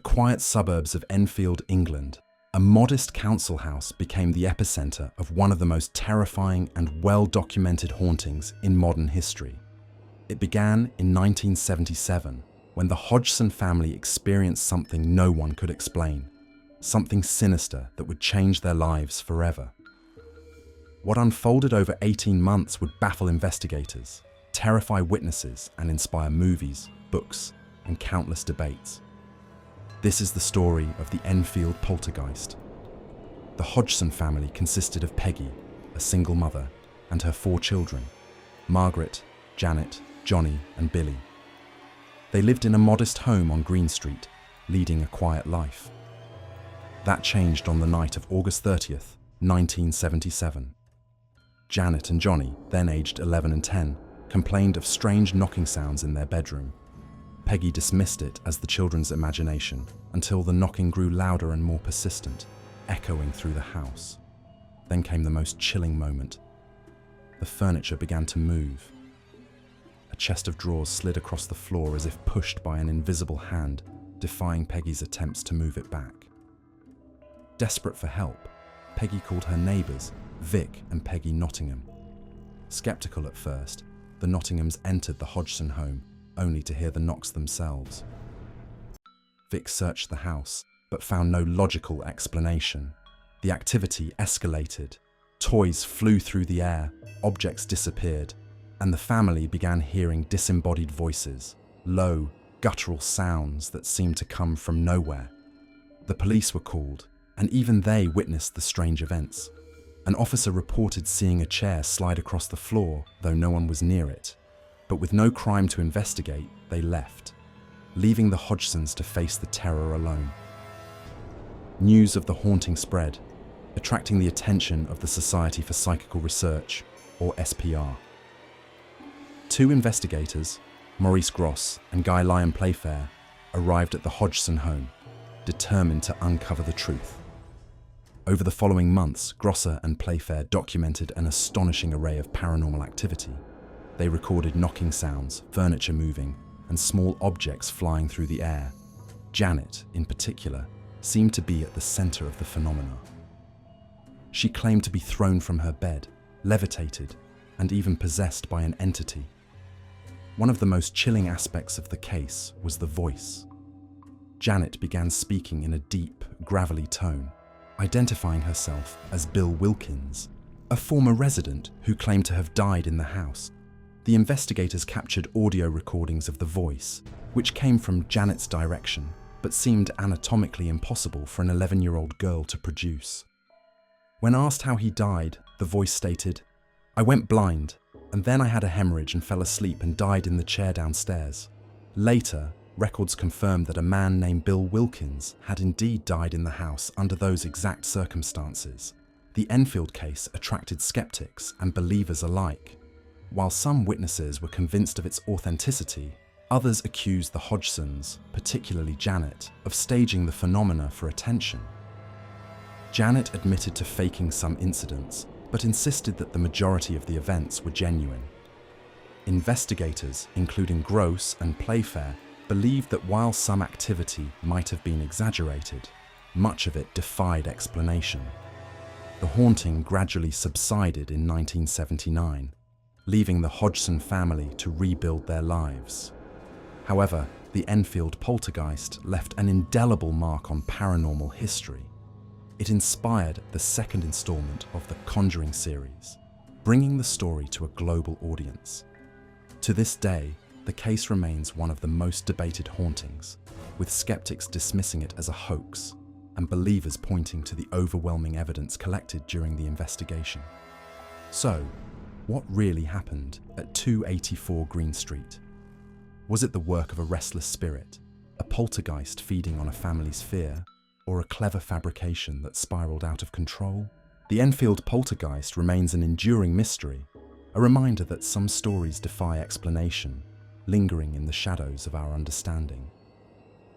quiet suburbs of Enfield, England, a modest council house became the epicenter of one of the most terrifying and well-documented hauntings in modern history. It began in 1977, when the Hodgson family experienced something no one could explain, something sinister that would change their lives forever. What unfolded over 18 months would baffle investigators, terrify witnesses, and inspire movies, books, and countless debates. This is the story of the Enfield Poltergeist. The Hodgson family consisted of Peggy, a single mother, and her 4 children, Margaret, Janet, Johnny, and Billy. They lived in a modest home on Green Street, leading a quiet life. That changed on the night of August 30th, 1977. Janet and Johnny, then aged 11 and 10, complained of strange knocking sounds in their bedroom. Peggy dismissed it as the children's imagination until the knocking grew louder and more persistent, echoing through the house. Then came the most chilling moment. The furniture began to move. A chest of drawers slid across the floor as if pushed by an invisible hand, defying Peggy's attempts to move it back. Desperate for help, Peggy called her neighbours, Vic and Peggy Nottingham. Skeptical at first, the Nottinghams entered the Hodgson home, only to hear the knocks themselves. Vic searched the house, but found no logical explanation. The activity escalated. Toys flew through the air, objects disappeared, and the family began hearing disembodied voices, low, guttural sounds that seemed to come from nowhere. The police were called, and even they witnessed the strange events. An officer reported seeing a chair slide across the floor, though no one was near it. But with no crime to investigate, they left, leaving the Hodgsons to face the terror alone. News of the haunting spread, attracting the attention of the Society for Psychical Research, or SPR. 2 investigators, Maurice Gross and Guy Lyon Playfair, arrived at the Hodgson home, determined to uncover the truth. Over the following months, Grosser and Playfair documented an astonishing array of paranormal activity. They recorded knocking sounds, furniture moving, and small objects flying through the air. Janet, in particular, seemed to be at the center of the phenomena. She claimed to be thrown from her bed, levitated, and even possessed by an entity. One of the most chilling aspects of the case was the voice. Janet began speaking in a deep, gravelly tone, identifying herself as Bill Wilkins, a former resident who claimed to have died in the house. The investigators captured audio recordings of the voice, which came from Janet's direction, but seemed anatomically impossible for an 11-year-old girl to produce. When asked how he died, the voice stated, "I went blind, and then I had a hemorrhage and fell asleep and died in the chair downstairs." Later, records confirmed that a man named Bill Wilkins had indeed died in the house under those exact circumstances. The Enfield case attracted skeptics and believers alike. While some witnesses were convinced of its authenticity, others accused the Hodgsons, particularly Janet, of staging the phenomena for attention. Janet admitted to faking some incidents, but insisted that the majority of the events were genuine. Investigators, including Gross and Playfair, believed that while some activity might have been exaggerated, much of it defied explanation. The haunting gradually subsided in 1979, leaving the Hodgson family to rebuild their lives. However, the Enfield Poltergeist left an indelible mark on paranormal history. It inspired the second installment of the Conjuring series, bringing the story to a global audience. To this day, the case remains one of the most debated hauntings, with skeptics dismissing it as a hoax and believers pointing to the overwhelming evidence collected during the investigation. So, what really happened at 284 Green Street? Was it the work of a restless spirit, a poltergeist feeding on a family's fear, or a clever fabrication that spiraled out of control? The Enfield Poltergeist remains an enduring mystery, a reminder that some stories defy explanation, lingering in the shadows of our understanding.